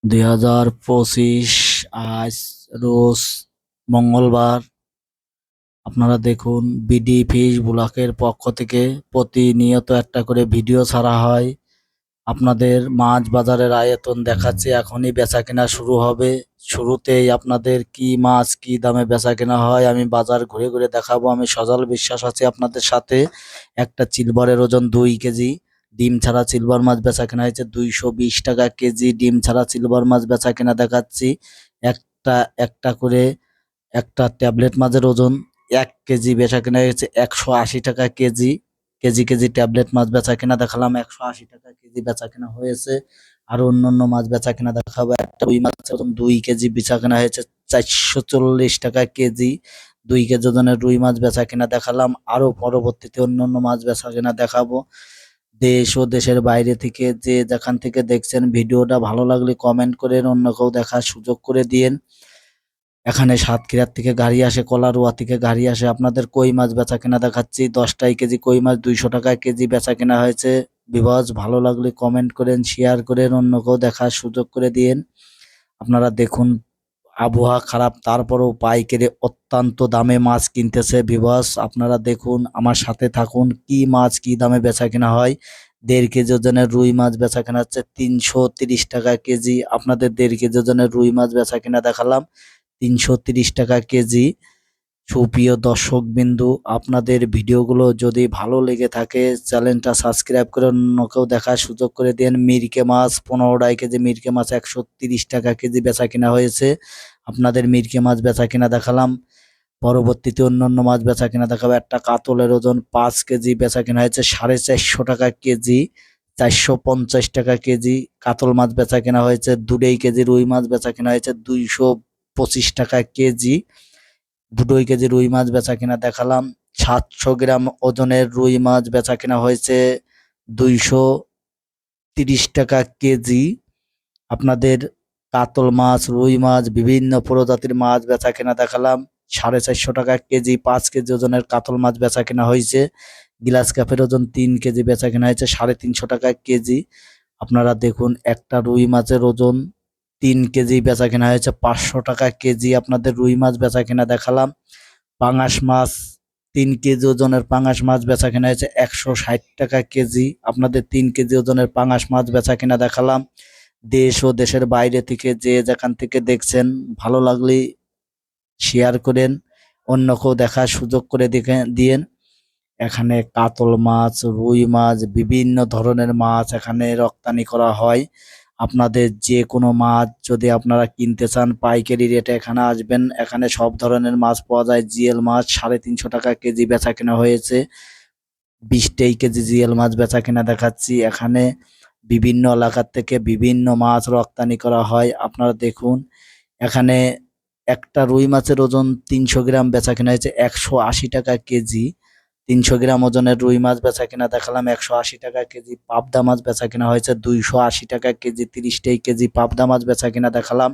2025 আজ রোজ মঙ্গলবার। আপনারা দেখুন বিডি ফিশ ব্লকের পক্ষ থেকে প্রতিনিয়ত একটা করে ভিডিও ছাড়া হয়। আপনাদের মাছ বাজারের আয়তন দেখাচ্ছে, এখনই বেচাকেনা শুরু হবে। শুরুতেই আপনাদের কি মাছ কি দামে বেচাকেনা হয় আমি বাজার ঘুরে ঘুরে দেখাবো। আমি সজল বিশ্বাস আছি আপনাদের সাথে। একটা সিলভারের ওজন 2 কেজি। ডিম ছাড়া সিলভার মাছ বেচাকেনা হয়েছে 220 টাকা কেজি। ডিম ছাড়া সিলভার মাছ বেচাকেনা দেখাচ্ছি। একটা একটা করে একটা ট্যাবলেট মাছের ওজন 1 কেজি বেচাকেনা হয়েছে 180 টাকা কেজি। কেজি কেজি ট্যাবলেট মাছ বেচাকেনা দেখালাম, 180 টাকা কেজি বেচাকেনা হয়েছে। আর অন্যান্য মাছ বেচাকেনা দেখাবো। একটা রুই মাছের ওজন 2 কেজি বেচাকেনা হয়েছে 440 টাকা কেজি। 2 কেজি ওজনের রুই মাছ বেচাকেনা দেখালাম। আরো পরবর্তীতে অন্যান্য মাছ বেচাকেনা দেখাবো। দেশ ও দেশের বাইরে থেকে যে যেখান থেকে দেখছেন ভিডিওটা ভালো লাগলে কমেন্ট করেন, অন্য কেউ দেখার সুযোগ করে দিয়েন। এখানে সাতক্ষীরার থেকে গাড়ি আসে, কলারোয়া থেকে গাড়ি আসে। আপনাদের কই মাছ বেচা কেনা দেখাচ্ছি। 10 টায় কেজি কই মাছ 200 টাকায় কেজি বেচা কেনা হয়েছে। ভিউয়ার্স ভালো লাগলে কমেন্ট করেন, শেয়ার করেন, অন্য কেউ দেখার সুযোগ করে দিয়েন। আপনারা দেখুন আবহাওয়া খারাপ, তারপরেও পাইকারি অত্যন্ত দামে মাছ কিনতেছে। ভিউয়ার্স আপনারা দেখুন, আমার সাথে থাকুন, কি মাছ কি দামে বেচা কেনা হয়। 1.5 কেজি ওজনের রুই মাছ বেচা কেনা হচ্ছে 330 টাকা কেজি। আপনাদের 1.5 কেজি ওজনের রুই মাছ বেচা কেনা দেখালাম 330 টাকা কেজি। সুপ্রিয় দর্শকবিন্দু, আপনাদের ভিডিওগুলো যদি ভালো লেগে থাকে চ্যানেলটা সাবস্ক্রাইব করে অন্যকেও দেখার সুযোগ করে দেন। মিরকে মাছ 15 কেজি, মিরকে মাছ 130 টাকা কেজি বেচা কিনা হয়েছে। আপনাদের মিরকে মাছ বেচা কিনা দেখালাম। পরবর্তীতে অন্যান্য মাছ বেচা কিনা দেখাবো। একটা কাতলের ওজন 5 কেজি বেচা কিনা হয়েছে 450 টাকা কেজি। 450 টাকা কেজি কাতল মাছ বেচা কেনা হয়েছে। 2 কেজি রুই মাছ বেচা কেনা হয়েছে 225 টাকা কেজি। 2 কেজি রুই মাছ বেচা কিনা দেখালাম। 700 গ্রাম ওজনের রুই মাছ বেচা কিনা হয়েছে 230 টাকা কেজি। আপনাদের কাতল মাছ, রুই মাছ, বিভিন্ন প্রজাতির মাছ বেচা কেনা দেখালাম। 450 টাকা কেজি। 5 কেজি ওজনের কাতল মাছ বেচা কেনা হয়েছে। গ্লাস কাপের ওজন 3 কেজি বেচা কেনা হয়েছে 350 টাকা কেজি। আপনারা দেখুন একটা রুই মাছের ওজন 3 কেজি বেচা কেনা হয়েছে 500 টাকা কেজি। আপনাদের রুই মাছ বেচা কেনা দেখালাম। পাঙাশ মাছ 3 কেজি ওজনের পাঙাশ মাছ বেচা কেনা হয়েছে 160 টাকা কেজি। আপনাদের 3 কেজি ওজনের পাঙাশ মাছ বেচা কেনা দেখালাম। দেশ ও দেশের বাইরে থেকে যে যেখান থেকে দেখছেন ভালো লাগলে শেয়ার করেন, অন্যকেও দেখার সুযোগ করে দেখে দিয়েন। এখানে কাতল মাছ, রুই মাছ, বিভিন্ন ধরনের মাছ এখানে রপ্তানি করা হয়। আপনাদের যে কোনো মাছ যদি আপনারা কিনতে চান পাইকারি রেটে এখানে আসবেন। এখানে সব ধরনের মাছ পাওয়া যায়। জিএল মাছ 350 টাকা কেজি বেচা কেনা হয়েছে। 20 কেজি জিএল মাছ বেচা কেনা দেখাচ্ছি। এখানে বিভিন্ন এলাকার থেকে বিভিন্ন মাছ রপ্তানি করা হয়। আপনারা দেখুন এখানে একটা রুই মাছের ওজন 300 গ্রাম বেচা কেনা হয়েছে 180 টাকা কেজি। 300 গ্রাম ওজনের রুই মাছ বেচা কেনা দেখালাম 180 টাকা কেজি। পাবদা মাছ বেচা কেনা হয়েছে 280 টাকা কেজি। 30 কেজি পাবদা মাছ বেচা কেনা দেখালাম।